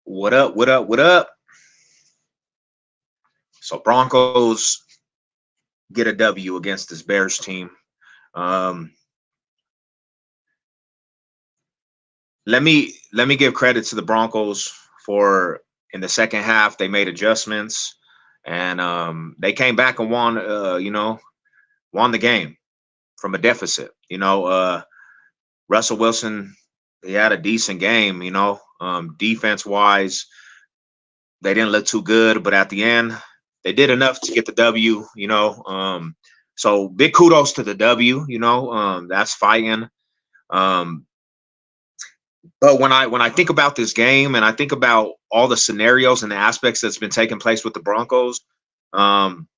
What up? What up? What up? So Broncos get a W against this Bears team. Um, let me give credit to the Broncos for in the second half they made adjustments and they came back and won. Won the game from a deficit. Russell Wilson he had a decent game. Defense wise they didn't look too good, but at the end they did enough to get the W. So big kudos to the W. That's fighting. Um, but when I think about this game and I think about all the scenarios and the aspects that's been taking place with the Broncos, um,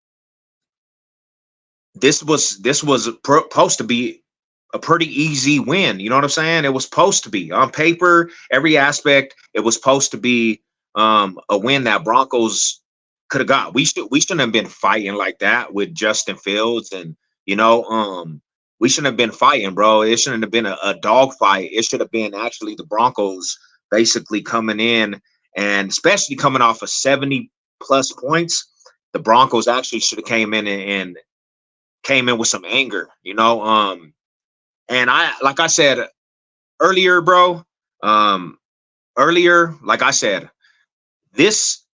this was supposed to be a pretty easy win. You know what I'm saying? It was supposed to be on paper, every aspect. It was supposed to be a win that Broncos could have got. We shouldn't have been fighting like that with Justin Fields, and we shouldn't have been fighting, bro. It shouldn't have been a dog fight. It should have been actually the Broncos basically coming in, and especially coming off of 70 plus points. The Broncos actually should have came in and came in with some anger. And I, like I said earlier, bro, like I said, this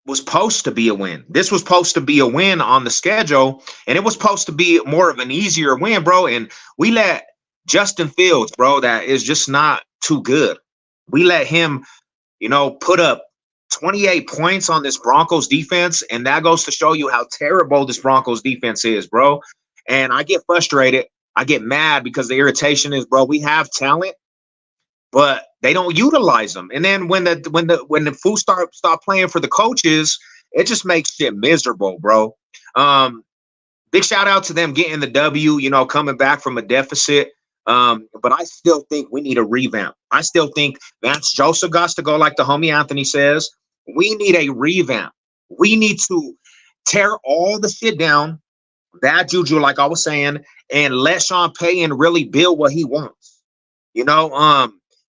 was supposed to be a win. This was supposed to be a win on the schedule, and it was supposed to be more of an easier win, bro. And we let Justin Fields, bro, that is just not too good. We let him, put up 28 points on this Broncos defense, and that goes to show you how terrible this Broncos defense is, bro. And I get frustrated. I get mad because the irritation is, bro, we have talent, but they don't utilize them. And then when the fools stop playing for the coaches, it just makes shit miserable, bro. Big shout out to them getting the W, coming back from a deficit. But I still think we need a revamp. I still think Vance Joseph got to go, like the homie Anthony says. We need a revamp. We need to tear all the shit down, bad juju, like I was saying, and let Sean Payton really build what he wants.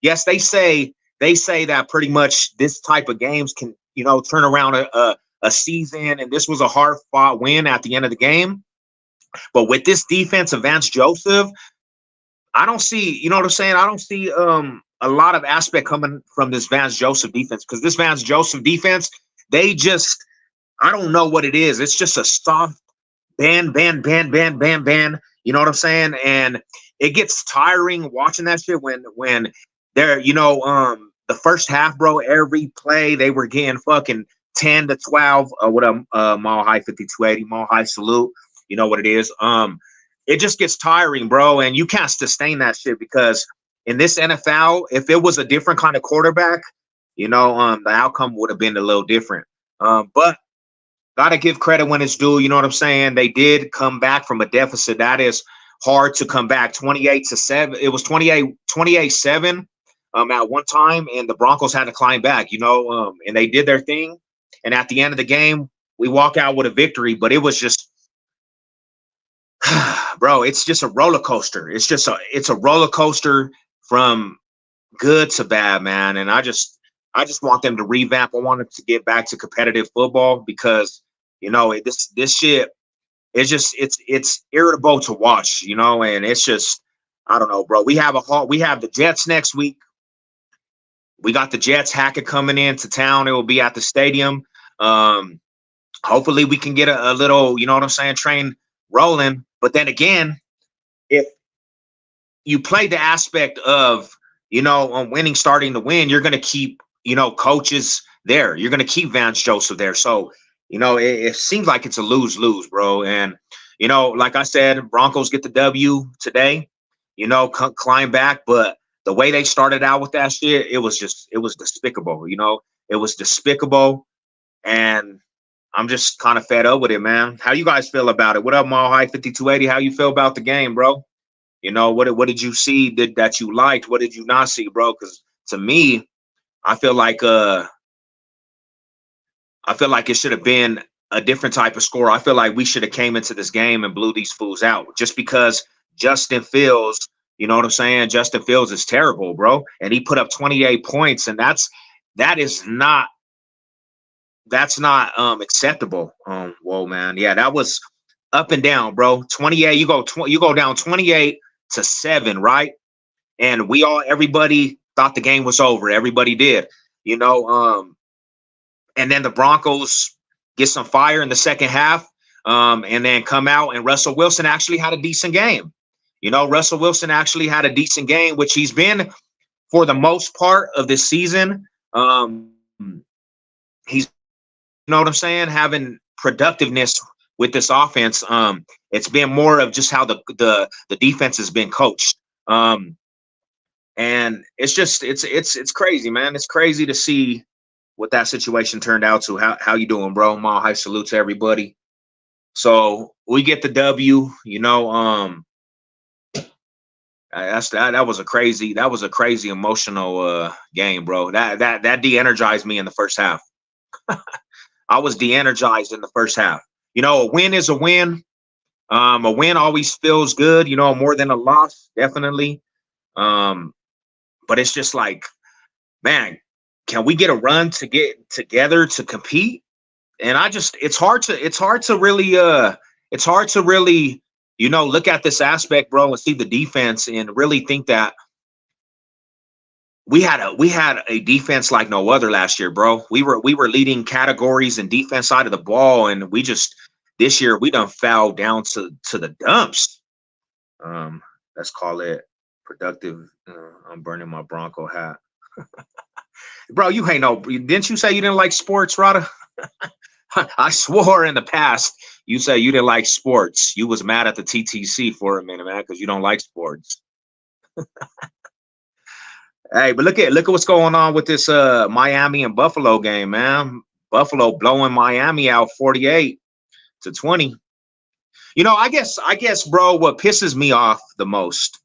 Yes, they say that pretty much this type of games can, turn around a season, and this was a hard fought win at the end of the game. But with this defense of Vance Joseph, I don't see, you know what I'm saying? I don't see a lot of aspect coming from this Vance Joseph defense, because this Vance Joseph defense, I don't know what it is. It's just a soft ban. You know what I'm saying? And it gets tiring watching that shit when they're, the first half, bro, every play they were getting fucking 10 to 12 with a Mile High 5280, Mile High salute. You know what it is? It just gets tiring, bro, and you can't sustain that shit, because in this NFL, if it was a different kind of quarterback, the outcome would have been a little different. But gotta give credit when it's due. You know what I'm saying? They did come back from a deficit. That is hard to come back. 28-7. It was 28-7 at one time, and the Broncos had to climb back. And they did their thing. And at the end of the game, we walk out with a victory. But it was just, bro, it's just a roller coaster. It's a roller coaster from good to bad, man. And I just want them to revamp. I want them to get back to competitive football, because this shit, it's irritable to watch, and it's just, I don't know, bro. We have the Jets next week. We got the Jets Hackett coming into town. It will be at the stadium. Hopefully we can get a little, you know what I'm saying, train rolling. But then again, if you play the aspect of, on winning, starting to win, you're going to keep, coaches there. You're going to keep Vance Joseph there. So, it seems like it's a lose-lose, bro. And, like I said, Broncos get the W today, climb back. But the way they started out with that shit, it was despicable. It was despicable. And I'm just kind of fed up with it, man. How you guys feel about it? What up, Mile High 5280? How you feel about the game, bro? What did you see that you liked? What did you not see, bro? Because to me, I feel like it should have been a different type of score. I feel like we should have came into this game and blew these fools out, just because Justin Fields, you know what I'm saying? Justin Fields is terrible, bro. And he put up 28 points, and that is not that's not acceptable. Whoa, man. Yeah, that was up and down, bro. 28, you go down 28-7, right? And everybody thought the game was over. Everybody did. You know, and then the Broncos get some fire in the second half, and then come out, and Russell Wilson actually had a decent game. You know, Russell Wilson actually had a decent game, which he's been for the most part of this season. He's, you know what I'm saying, having productiveness with this offense. It's been more of just how the defense has been coached. And it's just it's crazy, man. It's crazy to see what that situation turned out to. How you doing, bro? Mile high salute to everybody. So we get the W. You know, that was a crazy emotional game, bro. That de-energized me in the first half. I was de-energized in the first half. You know, a win is a win. A win always feels good, you know, more than a loss, definitely. But it's just like, man, can we get a run to get together to compete? And it's hard to really, you know, look at this aspect, bro, and see the defense and really think that we had a defense like no other last year, bro. We were leading categories in defense side of the ball, and this year we done fell down to the dumps. Let's call it productive. I'm burning my Bronco hat. Bro, you ain't no. Didn't you say you didn't like sports, Rada? I swore in the past you said you didn't like sports. You was mad at the TTC for a minute, man, because you don't like sports. Hey, but look at what's going on with this Miami and Buffalo game, man. Buffalo blowing Miami out 48-20. You know, I guess, bro, what pisses me off the most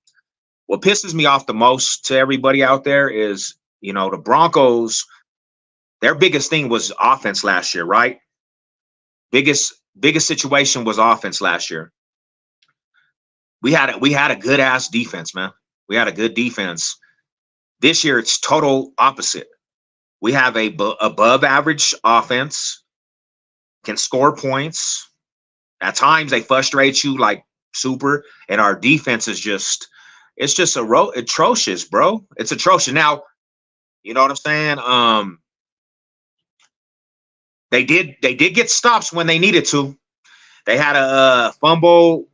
to everybody out there is, you know, the Broncos, their biggest thing was offense last year, right? Biggest situation was offense last year. We had a good ass defense, man. We had a good defense. This year, it's total opposite. We have a above average offense, can score points. At times, they frustrate you like super, and our defense is it's just atrocious, bro. It's atrocious. Now, you know what I'm saying? They did get stops when they needed to. They had a fumble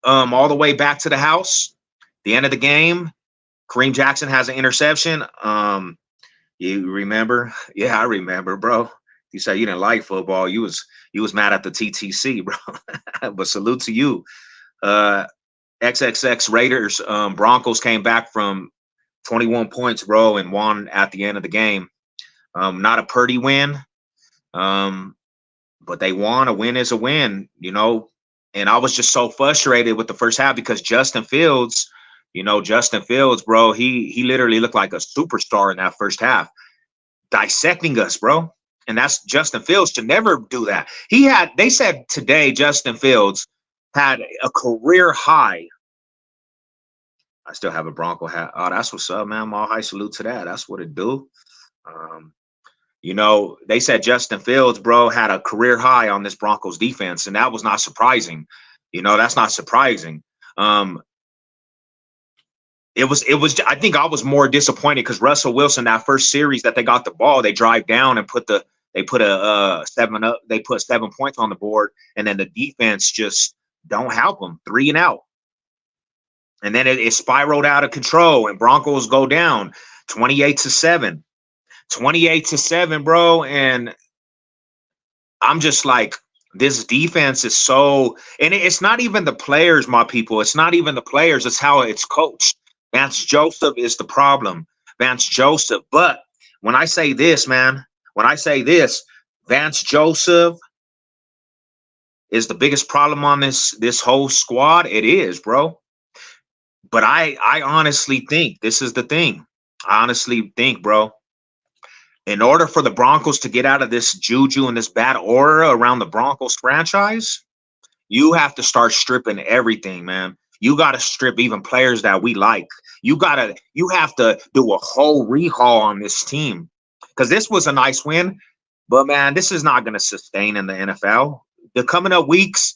all the way back to the house. The end of the game, Kareem Jackson has an interception. You remember? Yeah, I remember, bro. You said you didn't like football. You was mad at the TTC, bro. But salute to you. XXX Raiders, Broncos came back from 21 points, bro, and won at the end of the game. Not a pretty win, but they won. A win is a win, you know. And I was just so frustrated with the first half because Justin Fields, bro, he literally looked like a superstar in that first half, dissecting us, bro. And that's Justin Fields to never do that. They said today Justin Fields had a career high. I still have a Bronco hat. Oh, that's what's up, man. All high salute to that. That's what it do. You know, they said Justin Fields, bro, had a career high on this Broncos defense, and that was not surprising. You know, that's not surprising. It was. I think I was more disappointed because Russell Wilson, that first series that they got the ball, they drive down and put 7 points on the board, and then the defense just don't help them, 3 and out. And then it spiraled out of control, and Broncos go down 28-7. 28-7, bro. And I'm just like, this defense is so, and it's not even the players, my people. It's not even the players. It's how it's coached. Vance Joseph is the problem. Vance Joseph. But when I say this, man, Vance Joseph is the biggest problem on this whole squad. It is, bro. But I honestly think this is the thing. I honestly think, bro, in order for the Broncos to get out of this juju and this bad aura around the Broncos franchise, you have to start stripping everything, man. You got to strip even players that we like. You have to do a whole rehaul on this team. because this was a nice win. But man, this is not going to sustain in the NFL. The coming up weeks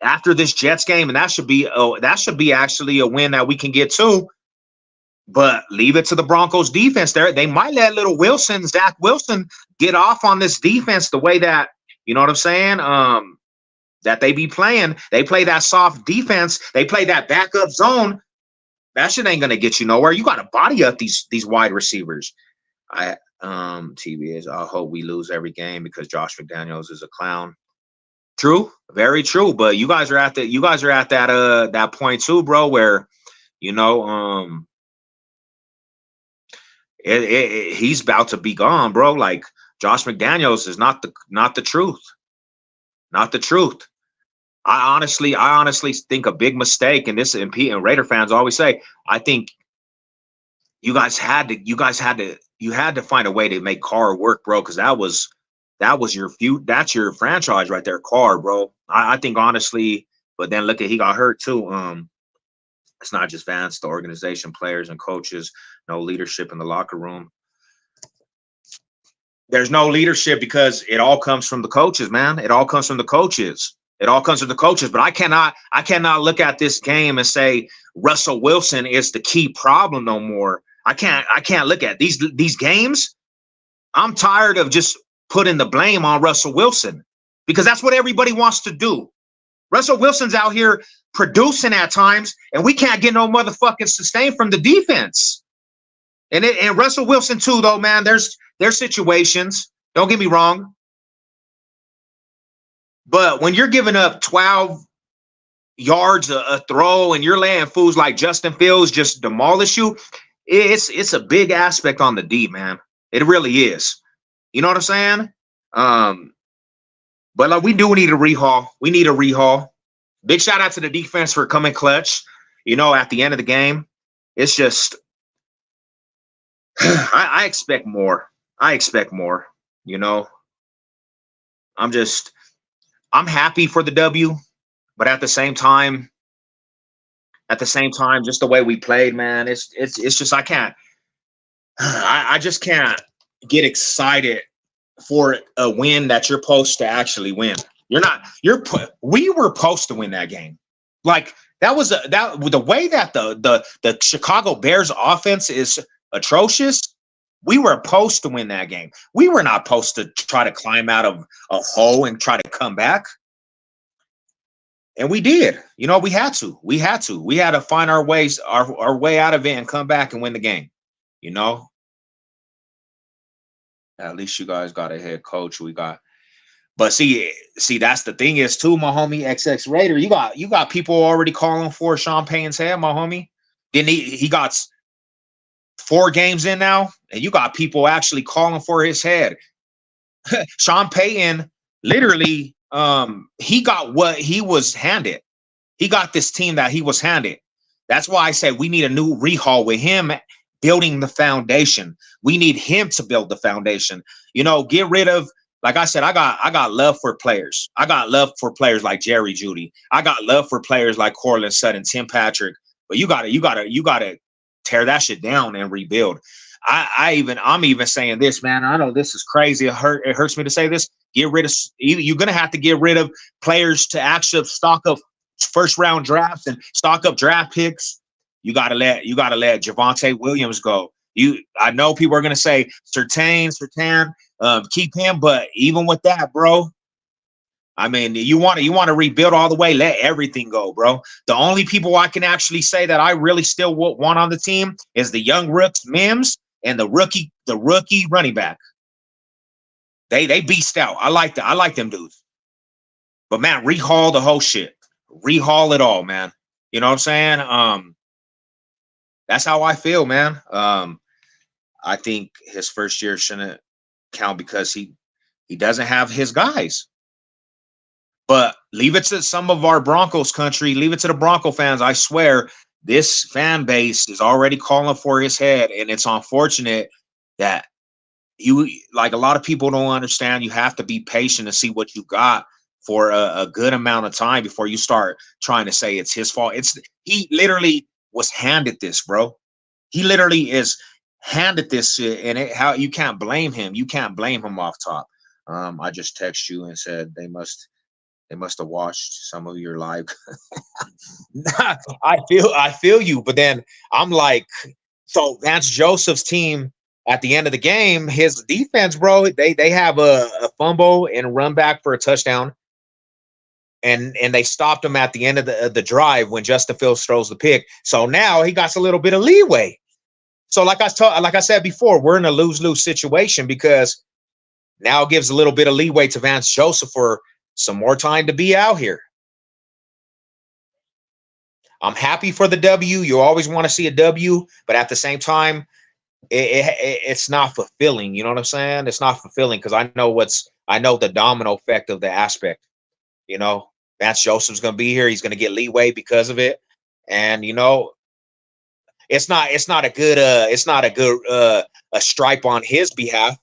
after this Jets game, and that should be actually a win that we can get to. But leave it to the Broncos defense there. They might let Zach Wilson, get off on this defense the way that, you know what I'm saying? That they be playing. They play that soft defense. They play that backup zone. That shit ain't gonna get you nowhere. You gotta body up these wide receivers. TBS, I hope we lose every game because Josh McDaniels is a clown. True, very true. But you guys are at that point too, bro, where he's about to be gone, bro. Like Josh McDaniels is not the truth. Not the truth. I honestly think a big mistake, and Raider fans always say, I think you had to find a way to make Carr work, bro, because that's your franchise right there, Carr, bro. I think honestly, but then look at, he got hurt too. It's not just fans, the organization, players and coaches, no leadership in the locker room. There's no leadership because it all comes from the coaches, man. It all comes from the coaches. But I cannot look at this game and say Russell Wilson is the key problem no more. I can't look at these games. I'm tired of just putting the blame on Russell Wilson because that's what everybody wants to do. Russell Wilson's out here producing at times, and we can't get no motherfucking sustain from the defense. And Russell Wilson too, though, man. There's situations. Don't get me wrong. But when you're giving up 12 yards a throw and you're letting fools like Justin Fields just demolish you, it's a big aspect on the D, man. It really is. You know what I'm saying? But like, we do need a rehaul. We need a rehaul. Big shout out to the defense for coming clutch, at the end of the game. It's just I expect more. I'm happy for the W, but at the same time, just the way we played, man, it's just I just can't get excited for a win that you're supposed to actually win. We were supposed to win that game. Like the way that the Chicago Bears offense is atrocious. We were supposed to win that game. We were not supposed to try to climb out of a hole and try to come back. And we did. We had to. We had to find our way out of it and come back and win the game. At least you guys got a head coach. But see, that's the thing is too, my homie XX Raider. You got people already calling for Sean Payton's head, my homie. Then he got 4 games in now, and you got people actually calling for his head. Sean Payton, literally, he got what he was handed. He got this team that he was handed. That's why I say we need a new rehaul with him building the foundation. We need him to build the foundation. Get rid of, like I said, I got love for players. I got love for players like Jerry Jeudy. I got love for players like Courtland Sutton, Tim Patrick. But you gotta tear that shit down and rebuild. I'm even saying this, man. I know this is crazy. It hurts me to say this. You're gonna have to get rid of players to actually stock up first round drafts and stock up draft picks. You gotta let Javonte Williams go. I know people are gonna say Surtain, keep him, but even with that, bro, I mean, you want to rebuild all the way, let everything go, bro. The only people I can actually say that I really still want on the team is the young rooks, Mims, and the rookie running back. They beast out. I like them dudes. But man, rehaul the whole shit. Rehaul it all, man. You know what I'm saying? That's how I feel, man. I think his first year shouldn't count because he doesn't have his guys. But leave it to some of our Broncos country. Leave it to the Bronco fans. I swear, this fan base is already calling for his head, and it's unfortunate that a lot of people don't understand. You have to be patient and see what you got for a good amount of time before you start trying to say it's his fault. He literally was handed this, bro. He literally is. handed this shit, and how you can't blame him. You can't blame him off top. I just text you and said they must have watched some of your live. I feel you, but then I'm like, so Vance Joseph's team at the end of the game, his defense, bro, they have a fumble and run back for a touchdown, and they stopped him at the end of the drive when Justin Fields throws the pick. So now he got a little bit of leeway. So like I said before, we're in a lose-lose situation because now it gives a little bit of leeway to Vance Joseph for some more time to be out here. I'm happy for the W. You always want to see a W, but at the same time, it's not fulfilling. You know what I'm saying? It's not fulfilling because I know the domino effect of the aspect. You know, Vance Joseph's going to be here. He's going to get leeway because of it, and it's not a good a stripe on his behalf.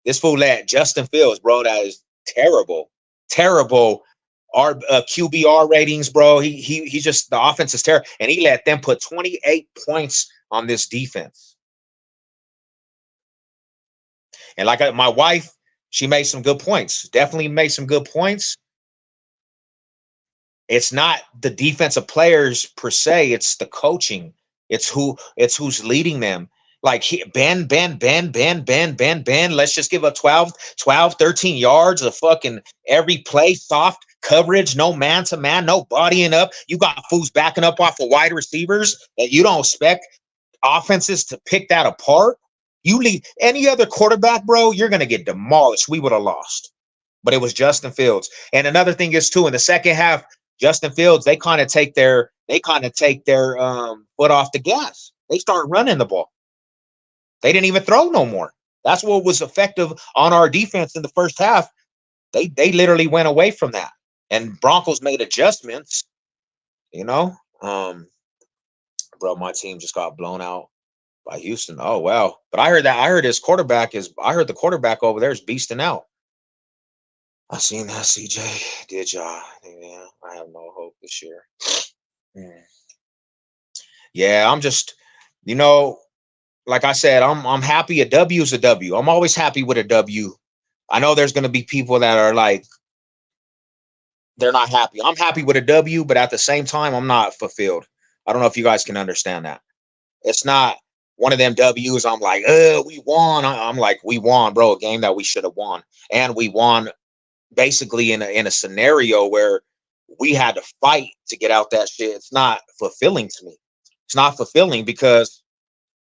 This fool let Justin Fields, bro. That is terrible, terrible. Our QBR ratings, bro. He just the offense is terrible, and he let them put 28 points on this defense. And like my wife, she made some good points. Definitely made some good points. It's not the defensive players per se, it's the coaching. It's who's leading them. Like Ben. Let's just give up 12, 13 yards of fucking every play, soft coverage, no man to man, no bodying up. You got fools backing up off of wide receivers that you don't expect offenses to pick that apart. You leave any other quarterback, bro, you're gonna get demolished. We would have lost. But it was Justin Fields. And another thing is too, in the second half, Justin Fields, they kind of take their foot off the gas. They start running the ball. They didn't even throw no more. That's what was effective on our defense in the first half. They literally went away from that. And Broncos made adjustments, Bro, my team just got blown out by Houston. Oh, wow. But I heard the quarterback over there is beasting out. I seen that, CJ. Did y'all? Yeah, I have no hope this year. Yeah, I'm just, like I said, I'm happy. A W is a W. I'm always happy with a W. I know there's going to be people that are like, they're not happy. I'm happy with a W, but at the same time, I'm not fulfilled. I don't know if you guys can understand that. It's not one of them W's. I'm like, we won. I'm like, we won, bro, a game that we should have won. And we won basically in a scenario where we had to fight to get out that shit. It's not fulfilling to me. It's not fulfilling because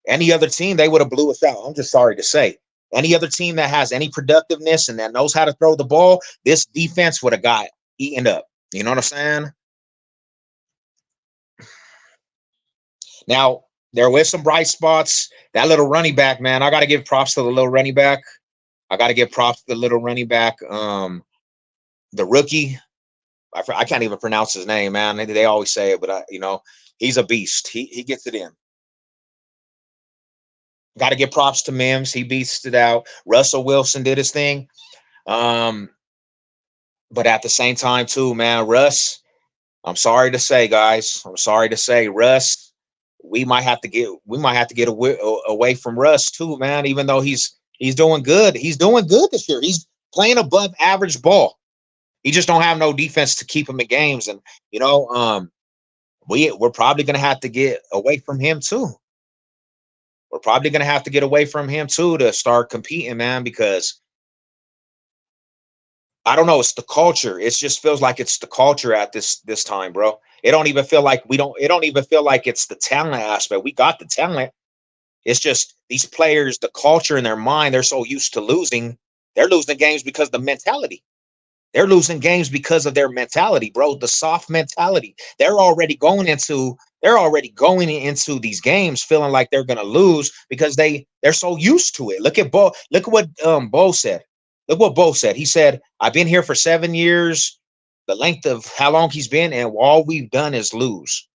any other team, they would have blew us out. I'm just sorry to say. Any other team that has any productiveness and that knows how to throw the ball, this defense would have got eaten up. You know what I'm saying? Now, there were some bright spots. That little running back, man, I got to give props to the little running back. I got to give props to the little running back. The rookie, I can't even pronounce his name, man. They always say it, but he's a beast. He gets it in. Got to give props to Mims. He beats it out. Russell Wilson did his thing. But at the same time, too, man, Russ, I'm sorry to say, guys. I'm sorry to say, Russ, we might have to get away from Russ too, man. Even though he's doing good. He's doing good this year. He's playing above average ball. He just don't have no defense to keep him in games. And, we're probably going to have to get away from him too. We're probably going to have to get away from him too to start competing, man, because I don't know. It's the culture. It just feels like it's the culture at this time, bro. It don't even feel like it's the talent aspect. We got the talent. It's just these players, the culture in their mind, they're so used to losing. They're losing games because of the mentality. They're losing games because of their mentality, bro. The soft mentality. They're already going into these games feeling like they're gonna lose because they're so used to it. Look at Bo. Look at what Bo said. Look what Bo said. He said, "I've been here for 7 years, the length of how long he's been, and all we've done is lose."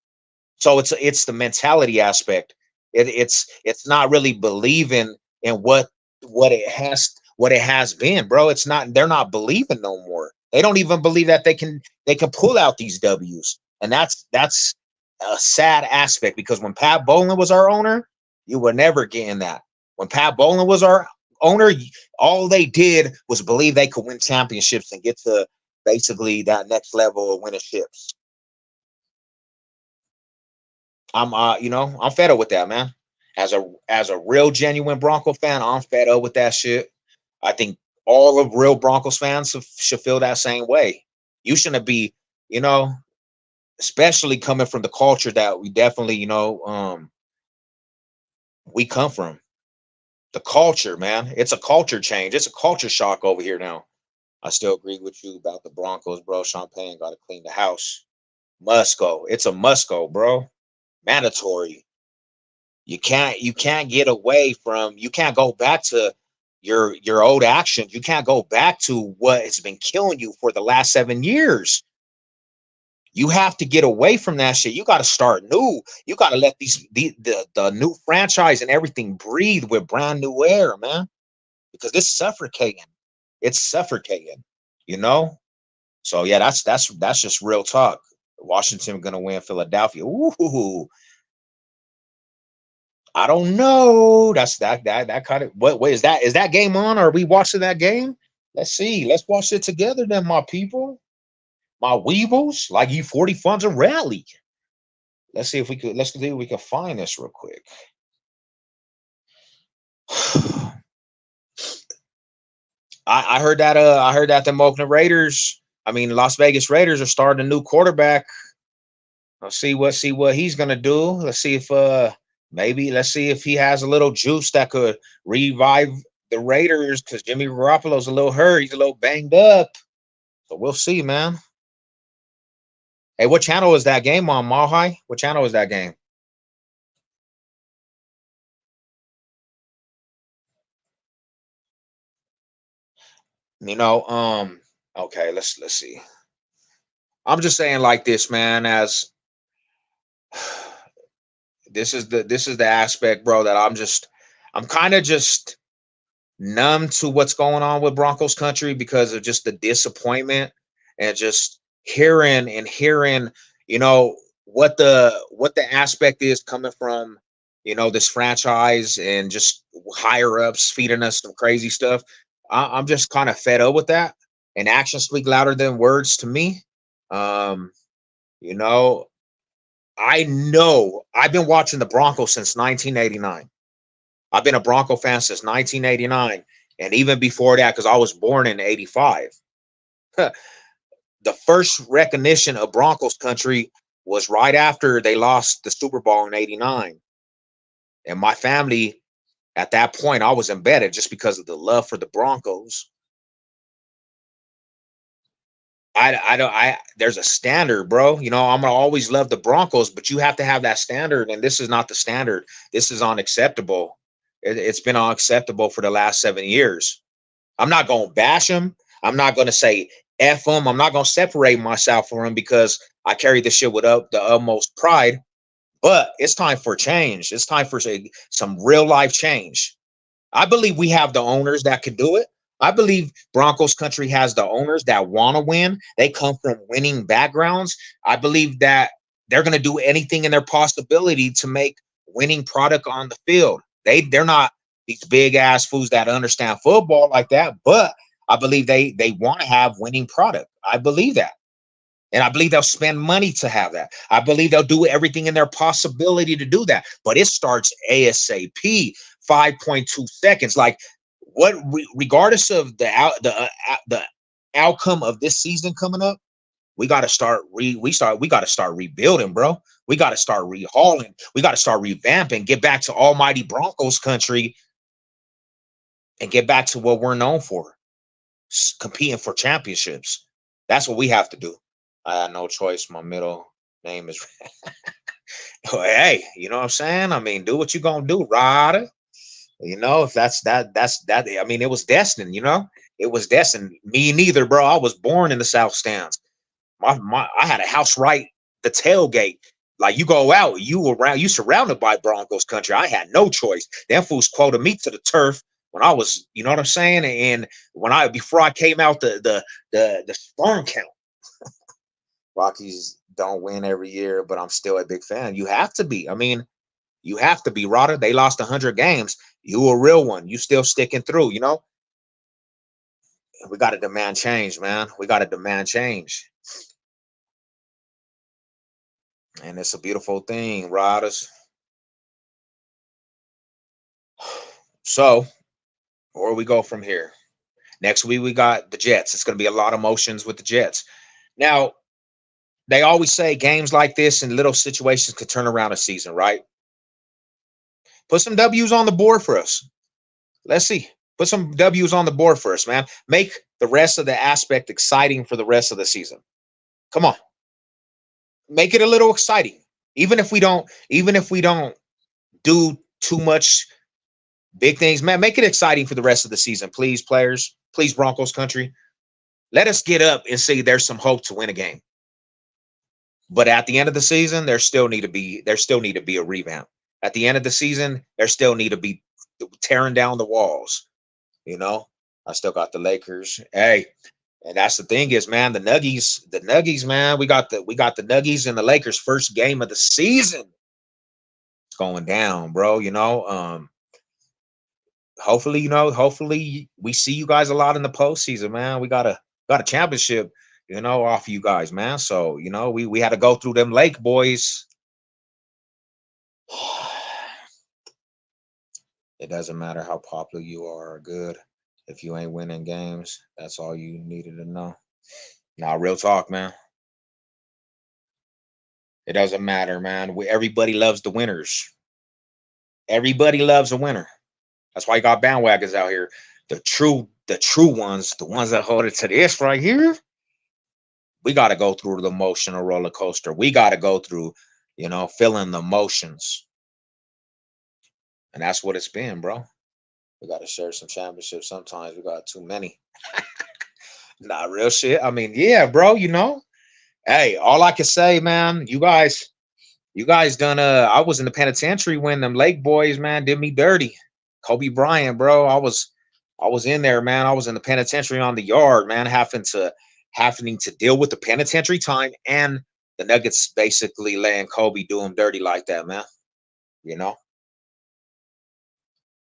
So it's the mentality aspect. It's not really believing in what it has been, bro. It's not. They're not believing no more. They don't even believe that they can pull out these W's, and that's a sad aspect because when Pat Bowlen was our owner, you were never getting that. When Pat Bowlen was our owner, all they did was believe they could win championships and get to basically that next level of winning ships. I'm fed up with that, man. As a real genuine Bronco fan, I'm fed up with that shit. I think all of real Broncos fans should feel that same way. You shouldn't be, you know, especially coming from the culture that we definitely, we come from. The culture, man. It's a culture change. It's a culture shock over here now. I still agree with you about the Broncos, bro. Champagne got to clean the house. Must go. It's a must go, bro. Mandatory. You can't get away from, you can't go back to your old actions. You can't go back to what has been killing you for the last 7 years. You have to get away from that shit. You got to start new. You got to let the new franchise and everything breathe with brand new air, man. Because it's suffocating. It's suffocating, you know? So yeah, that's just real talk. Washington gonna win Philadelphia. Ooh, I don't know. That kind of what is that? Is that game on? Are we watching that game? Let's see. Let's watch it together then, my people. My weebles. Like you 40 funds a rally. Let's see if we can find this real quick. I heard that the Oakland Raiders, I mean Las Vegas Raiders are starting a new quarterback. See what he's gonna do. Let's see if let's see if he has a little juice that could revive the Raiders because Jimmy Garoppolo's a little hurt. He's a little banged up. So we'll see, man. Hey, what channel is that game on, Mahai? What channel is that game? You know, okay, let's see. I'm just saying like this, man, as this is the aspect, bro, that I'm kind of just numb to what's going on with Broncos country because of just the disappointment and just hearing, you know, what the aspect is coming from, this franchise and just higher ups feeding us some crazy stuff. I'm just kind of fed up with that. And actions speak louder than words to me. Um, you know, I know I've been watching the Broncos since 1989. I've been a Bronco fan since 1989, and even before that, because I was born in '85. The first recognition of Broncos country was right after they lost the Super Bowl in '89, and my family at that point I was embedded just because of the love for the Broncos. I don't I There's a standard, bro. I'm gonna always love the Broncos, but you have to have that standard, and this is not the standard. This is unacceptable. It's been unacceptable for the last 7 years. I'm not gonna bash them. I'm not gonna say F them. I'm not gonna separate myself from them because I carry this shit with the utmost pride. But it's time for change. It's time for some real life change. I believe we have the owners that can do it. I believe Broncos country has the owners that want to win. They come from winning backgrounds. I believe that they're going to do anything in their possibility to make winning product on the field. They're not these big ass fools that understand football like that, but I believe they want to have winning product. I believe that. And I believe they'll spend money to have that. I believe they'll do everything in their possibility to do that. But it starts ASAP, 5.2 seconds. Like regardless of the outcome of this season coming up, we got to start rebuilding, bro. We got to start rehauling. We got to start revamping. Get back to almighty Broncos country, and get back to what we're known for, competing for championships. That's what we have to do. I had no choice. My middle name is hey, you know what I'm saying? I mean, do what you gonna do, Ryder. If that's that. I mean, it was destined, it was destined. Me neither, bro. I was born in the South Stands. I had a house right the tailgate. Like you go out, you surrounded by Broncos country. I had no choice. Them fools quoted me to the turf when I was, you know what I'm saying? And before I came out the sperm count. Rockies don't win every year, but I'm still a big fan. You have to be. I mean, You have to be, Rodder. They lost 100 games. You a real one. You still sticking through, you know? We got to demand change, man. We got to demand change. And it's a beautiful thing, Rodders. So, where we go from here? Next week, we got the Jets. It's going to be a lot of emotions with the Jets. Now, they always say games like this and little situations could turn around a season, right? Put some W's on the board for us. Let's see. Put some W's on the board for us, man. Make the rest of the aspect exciting for the rest of the season. Come on. Make it a little exciting. Even if we don't do too much big things, man, make it exciting for the rest of the season. Please, players. Please, Broncos country. Let us get up and say there's some hope to win a game. But at the end of the season, there still need to be a revamp. At the end of the season, there still need to be tearing down the walls. You know, I still got the Lakers. Hey, and that's the thing is, man, the Nuggies, man, we got the Nuggies and the Lakers first game of the season. It's going down, bro. Hopefully we see you guys a lot in the postseason, man. We got a championship, off you guys, man. So, we had to go through them Lake boys. It doesn't matter how popular you are or good. If you ain't winning games, that's all you needed to know. Now, real talk, man. It doesn't matter, man. Everybody loves the winners. Everybody loves a winner. That's why you got bandwagons out here. The true ones, the ones that hold it to this right here. We got to go through the emotional roller coaster. We got to go through, feeling the emotions, and that's what it's been, bro. We got to share some championships. Sometimes we got too many. Not real shit. I mean, yeah, bro. Hey, all I can say, man, you guys done. I was in the penitentiary when them Lake boys, man, did me dirty. Kobe Bryant, bro. I was in there, man. I was in the penitentiary on the yard, man, having to deal with the penitentiary time and the Nuggets basically letting Kobe do him dirty like that, man. You know.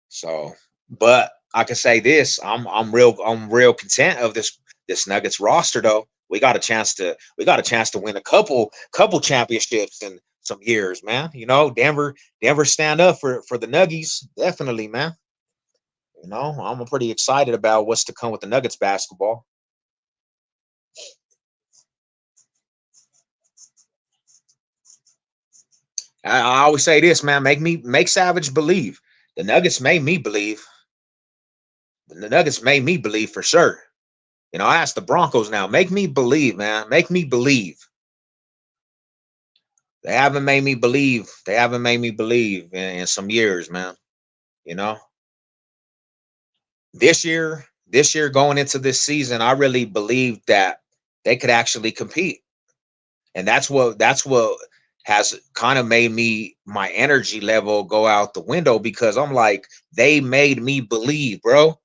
So, but I can say this: I'm real content of this Nuggets roster, though. We got a chance to win a couple championships in some years, man. Denver stand up for the Nuggies, definitely, man. I'm pretty excited about what's to come with the Nuggets basketball. I always say this, man. Make Savage believe. The Nuggets made me believe. The Nuggets made me believe for sure. I asked the Broncos now, make me believe, man. Make me believe. They haven't made me believe. They haven't made me believe in some years, man. You know, this year going into this season, I really believed that they could actually compete, and that's what has kind of made me my energy level go out the window because I'm like they made me believe, bro.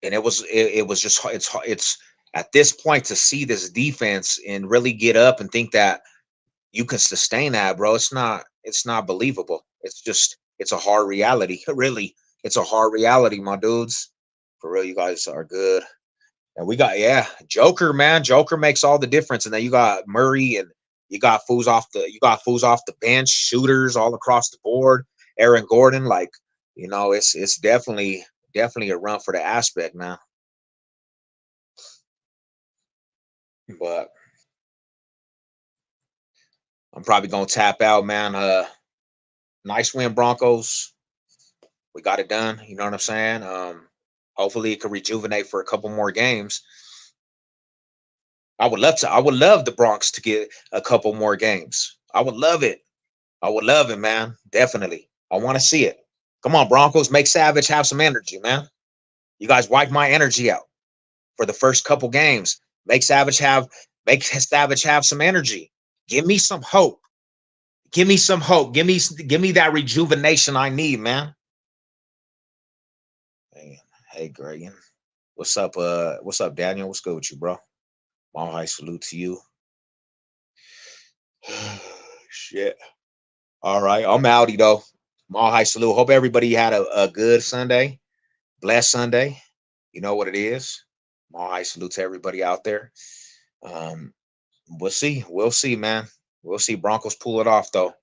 And it was just it's at this point to see this defense and really get up and think that you can sustain that, bro. It's not believable. It's a hard reality. Really, it's a hard reality, my dudes. For real, you guys are good. And we got, yeah, Joker, man. Joker makes all the difference. And then you got Murray and you got fools off the bench, shooters all across the board. Aaron Gordon, like, it's definitely a run for the aspect, man. But I'm probably gonna tap out, man. Nice win, Broncos. We got it done. You know what I'm saying? Hopefully it can rejuvenate for a couple more games. I would love the Bronx to get a couple more games. I would love it. I would love it, man. Definitely. I want to see it. Come on, Broncos, make Savage have some energy, man. You guys wipe my energy out for the first couple games. Make Savage have some energy. Give me some hope. Give me some hope. Give me that rejuvenation I need, man. Hey, Gregan. What's up? What's up, Daniel? What's good with you, bro? My high salute to you. Shit. All right, I'm outie though. All high salute. Hope everybody had a good Sunday, blessed Sunday. You know what it is. All high salute to everybody out there. Um, we'll see. We'll see, man. We'll see. Broncos pull it off though.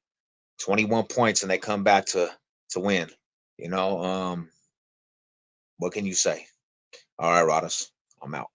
21 points and they come back to win. You know, what can you say? All right, Rodas. I'm out.